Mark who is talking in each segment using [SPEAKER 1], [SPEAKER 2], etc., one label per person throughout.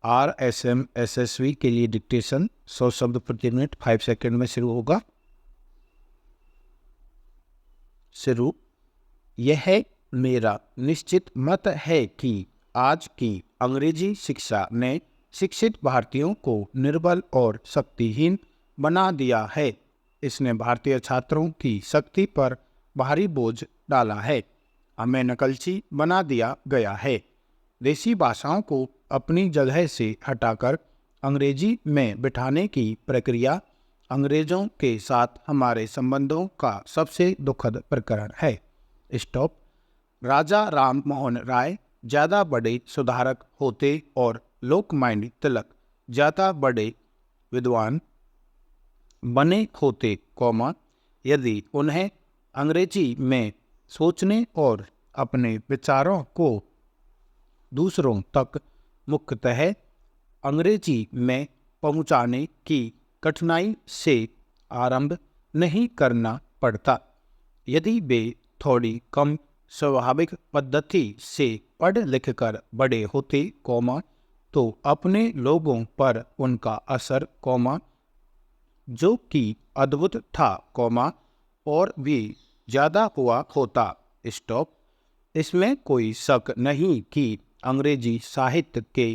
[SPEAKER 1] RSM SSV के लिए dictation 100 शब्द प्रति मिनट 5 सेकंड में शुरू होगा। शुरू। यह मेरा निश्चित मत है कि आज की अंग्रेजी शिक्षा ने शिक्षित भारतीयों को निर्बल और शक्तिहीन बना दिया है। इसने भारतीय छात्रों की शक्ति पर भारी बोझ डाला है। हमें नकलची बना दिया गया है। देसी भाषाओं को अपनी जगह से हटाकर अंग्रेजी में बिठाने की प्रक्रिया अंग्रेजों के साथ हमारे संबंधों का सबसे दुखद प्रकरण है। स्टॉप। राजा राम मोहन राय ज़्यादा बड़े सुधारक होते और लोकमान्य तिलक ज़्यादा बड़े विद्वान बने होते, यदि उन्हें अंग्रेजी में सोचने और अपने विचारों को दूसरों तक मुख्यतः अंग्रेजी में पहुंचाने की कठिनाई से आरंभ नहीं करना पड़ता, यदि वे थोड़ी कम स्वाभाविक पद्धति से पढ़ लिख कर बड़े होते, तो अपने लोगों पर उनका असर, जो कि अद्भुत था, और भी ज़्यादा हुआ होता। स्टॉप। इसमें कोई शक नहीं कि अंग्रेजी साहित्य के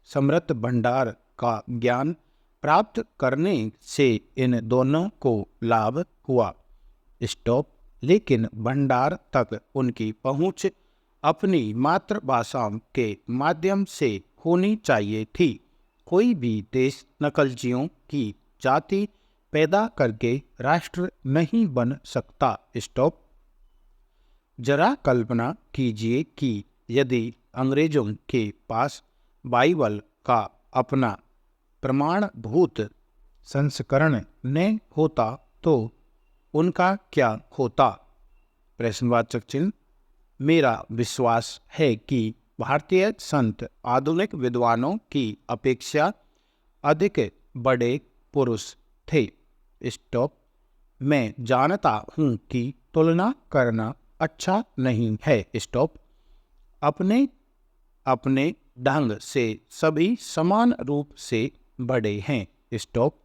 [SPEAKER 1] समृद्ध भंडार का ज्ञान प्राप्त करने से इन दोनों को लाभ हुआ। स्टॉप। लेकिन भंडार तक उनकी पहुंच अपनी मातृभाषाओं के माध्यम से होनी चाहिए थी। कोई भी देश नकलचियों की जाति पैदा करके राष्ट्र नहीं बन सकता। स्टॉप। जरा कल्पना कीजिए कि यदि अंग्रेजों के पास बाइबल का अपना प्रमाणभूत संस्करण न होता तो उनका क्या होता? प्रश्नवाचक चिन्ह। मेरा विश्वास है कि भारतीय संत आधुनिक विद्वानों की अपेक्षा अधिक बड़े पुरुष थे। स्टॉप। मैं जानता हूँ कि तुलना करना अच्छा नहीं है। स्टॉप। अपने अपने ढंग से सभी समान रूप से बड़े हैं। स्टॉप।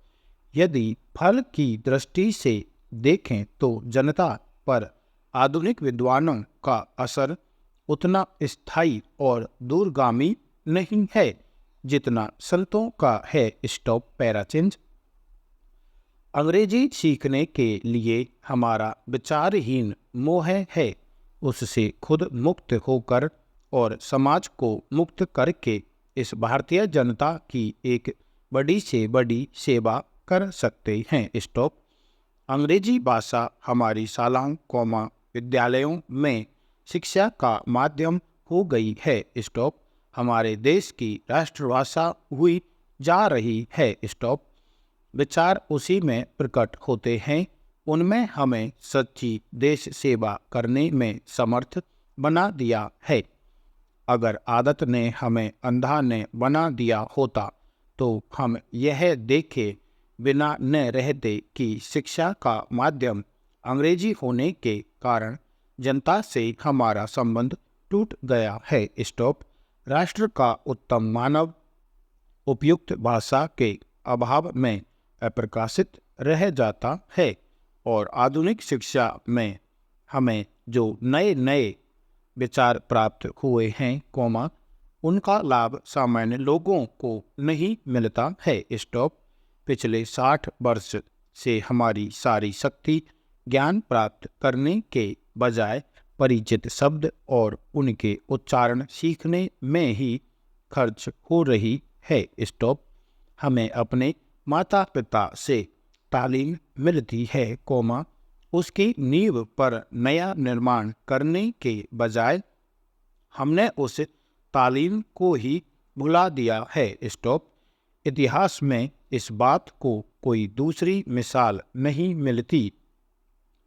[SPEAKER 1] यदि फल की दृष्टि से देखें तो जनता पर आधुनिक विद्वानों का असर उतना स्थायी और दूरगामी नहीं है जितना संतों का है। स्टॉप। पैराचिन्ह। अंग्रेजी सीखने के लिए हमारा विचारहीन मोह है। उससे खुद मुक्त होकर और समाज को मुक्त करके इस भारतीय जनता की एक बड़ी से बड़ी सेवा कर सकते हैं। स्टॉप। अंग्रेजी भाषा हमारी शालाओं, विद्यालयों में शिक्षा का माध्यम हो गई है। स्टॉप। हमारे देश की राष्ट्रभाषा हुई जा रही है। स्टॉप। विचार उसी में प्रकट होते हैं, उनमें हमें सच्ची देश सेवा करने में समर्थ बना दिया है। अगर आदत ने हमें अंधा ने बना दिया होता तो हम यह देखे बिना न रहते कि शिक्षा का माध्यम अंग्रेजी होने के कारण जनता से हमारा संबंध टूट गया है। स्टॉप। राष्ट्र का उत्तम मानव उपयुक्त भाषा के अभाव में अप्रकाशित रह जाता है और आधुनिक शिक्षा में हमें जो नए नए विचार प्राप्त हुए हैं, उनका लाभ सामान्य लोगों को नहीं मिलता है। स्टॉप। पिछले 60 वर्ष से हमारी सारी शक्ति ज्ञान प्राप्त करने के बजाय परिचित शब्द और उनके उच्चारण सीखने में ही खर्च हो रही है। स्टॉप। हमें अपने माता पिता से तालीम मिलती है, उसकी नींव पर नया निर्माण करने के बजाय हमने उस तालीम को ही भुला दिया है। स्टॉप। इतिहास में इस बात को कोई दूसरी मिसाल नहीं मिलती।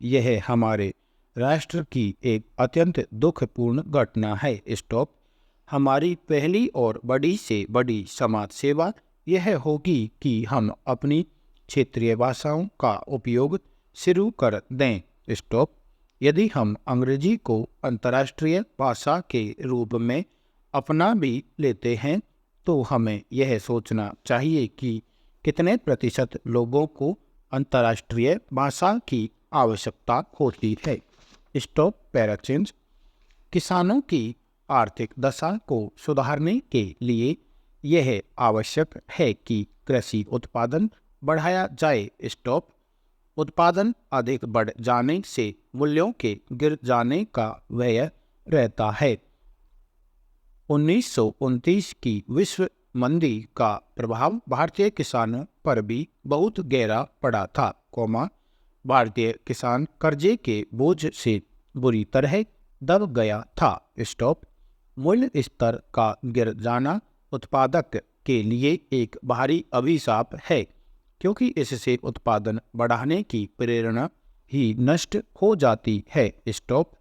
[SPEAKER 1] यह हमारे राष्ट्र की एक अत्यंत दुखपूर्ण घटना है। स्टॉप। हमारी पहली और बड़ी से बड़ी समाज सेवा यह होगी कि हम अपनी क्षेत्रीय भाषाओं का उपयोग शुरू कर दें। स्टॉप। यदि हम अंग्रेजी को अंतर्राष्ट्रीय भाषा के रूप में अपना भी लेते हैं तो हमें यह सोचना चाहिए कि कितने प्रतिशत लोगों को अंतर्राष्ट्रीय भाषा की आवश्यकता होती है। स्टॉप पैराचेंज। किसानों की आर्थिक दशा को सुधारने के लिए यह आवश्यक है कि कृषि उत्पादन बढ़ाया जाए। स्टॉप। उत्पादन अधिक बढ़ जाने से मूल्यों के गिर जाने का भय रहता है। 1929 की विश्व मंदी का प्रभाव भारतीय किसानों पर भी बहुत गहरा पड़ा था, भारतीय किसान कर्जे के बोझ से बुरी तरह दब गया था। स्टॉप। मूल्य स्तर का गिर जाना उत्पादक के लिए एक भारी अभिशाप है, क्योंकि इससे उत्पादन बढ़ाने की प्रेरणा ही नष्ट हो जाती है। स्टॉप।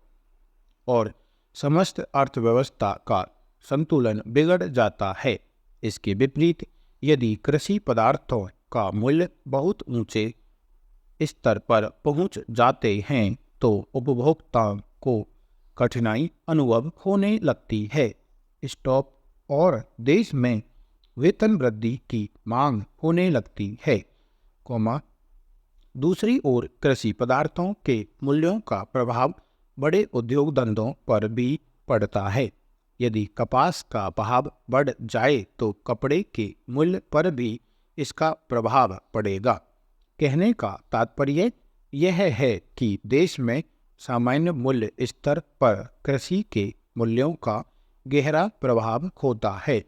[SPEAKER 1] और समस्त अर्थव्यवस्था का संतुलन बिगड़ जाता है। इसके विपरीत यदि कृषि पदार्थों का मूल्य बहुत ऊंचे स्तर पर पहुंच जाते हैं तो उपभोक्ताओं को कठिनाई अनुभव होने लगती है। स्टॉप। और देश में वेतन वृद्धि की मांग होने लगती है, दूसरी ओर कृषि पदार्थों के मूल्यों का प्रभाव बड़े उद्योग धंधों पर भी पड़ता है। यदि कपास का भाव बढ़ जाए तो कपड़े के मूल्य पर भी इसका प्रभाव पड़ेगा। कहने का तात्पर्य यह है कि देश में सामान्य मूल्य स्तर पर कृषि के मूल्यों का गहरा प्रभाव होता है।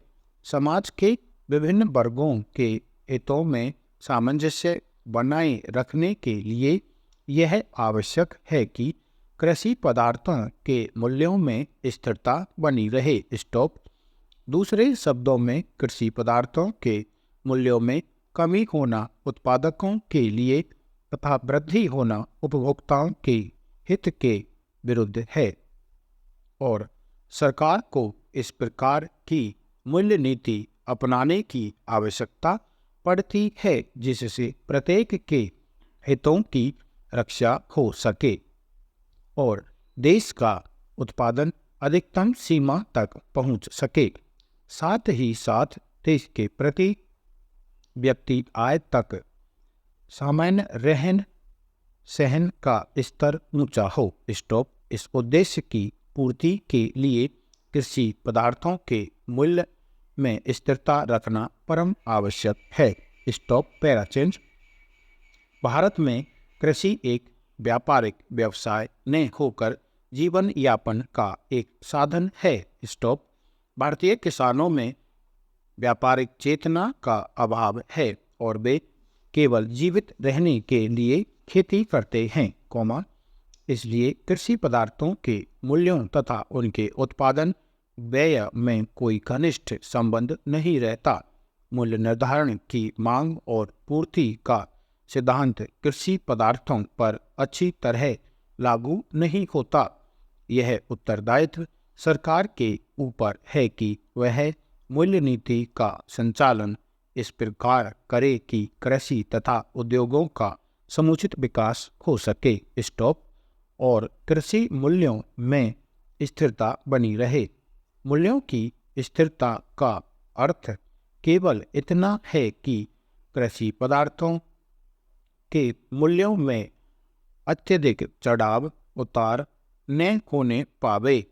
[SPEAKER 1] समाज के विभिन्न वर्गों के हितों में सामंजस्य बनाए रखने के लिए यह आवश्यक है कि कृषि पदार्थों के मूल्यों में स्थिरता बनी रहे। स्टॉप। दूसरे शब्दों में कृषि पदार्थों के मूल्यों में कमी होना उत्पादकों के लिए तथा वृद्धि होना उपभोक्ताओं के हित के विरुद्ध है, और सरकार को इस प्रकार की मूल्य नीति अपनाने की आवश्यकता पड़ती है जिससे प्रत्येक के हितों की रक्षा हो सके और देश का उत्पादन अधिकतम सीमा तक पहुंच सके। साथ ही साथ देश के प्रति व्यक्ति आय तक सामान्य रहन सहन का स्तर ऊंचा हो। स्टॉप। इस उद्देश्य की पूर्ति के लिए कृषि पदार्थों के मूल्य में स्थिरता रखना परम आवश्यक है। स्टॉप पैराचेंज। भारत में कृषि एक व्यापारिक व्यवसाय न होकर जीवन यापन का एक साधन है। स्टॉप। भारतीय किसानों में व्यापारिक चेतना का अभाव है और वे केवल जीवित रहने के लिए खेती करते हैं, इसलिए कृषि पदार्थों के मूल्यों तथा उनके उत्पादन व्यय में कोई घनिष्ठ संबंध नहीं रहता। मूल्य निर्धारण की मांग और पूर्ति का सिद्धांत कृषि पदार्थों पर अच्छी तरह लागू नहीं होता। यह उत्तरदायित्व सरकार के ऊपर है कि वह मूल्य नीति का संचालन इस प्रकार करे कि कृषि तथा उद्योगों का समुचित विकास हो सके। स्टॉप। और कृषि मूल्यों में स्थिरता बनी रहे। मूल्यों की स्थिरता का अर्थ केवल इतना है कि कृषि पदार्थों के मूल्यों में अत्यधिक चढ़ाव उतार न होने पावे।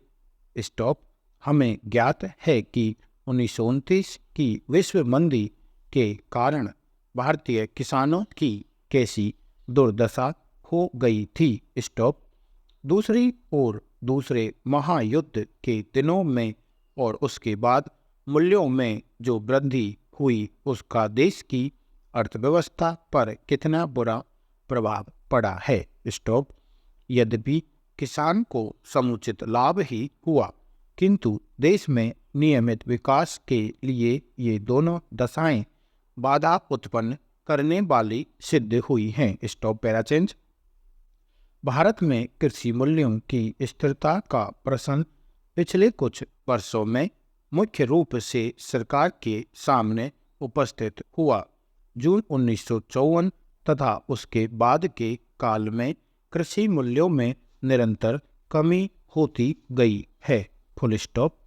[SPEAKER 1] स्टॉप। हमें ज्ञात है कि 1929 की विश्व मंदी के कारण भारतीय किसानों की कैसी दुर्दशा हो गई थी। स्टॉप। दूसरी ओर दूसरे महायुद्ध के दिनों में और उसके बाद मूल्यों में जो वृद्धि हुई उसका देश की अर्थव्यवस्था पर कितना बुरा प्रभाव पड़ा है। स्टॉप। यद्यपि किसान को समुचित लाभ ही हुआ, किंतु देश में नियमित विकास के लिए ये दोनों दशाएं बाधा उत्पन्न करने वाली सिद्ध हुई हैं। स्टॉप पैराचेंज। भारत में कृषि मूल्यों की स्थिरता का प्रश्न पिछले कुछ वर्षों में मुख्य रूप से सरकार के सामने उपस्थित हुआ। जून 1954 तथा उसके बाद के काल में कृषि मूल्यों में निरंतर कमी होती गई है। Full stop.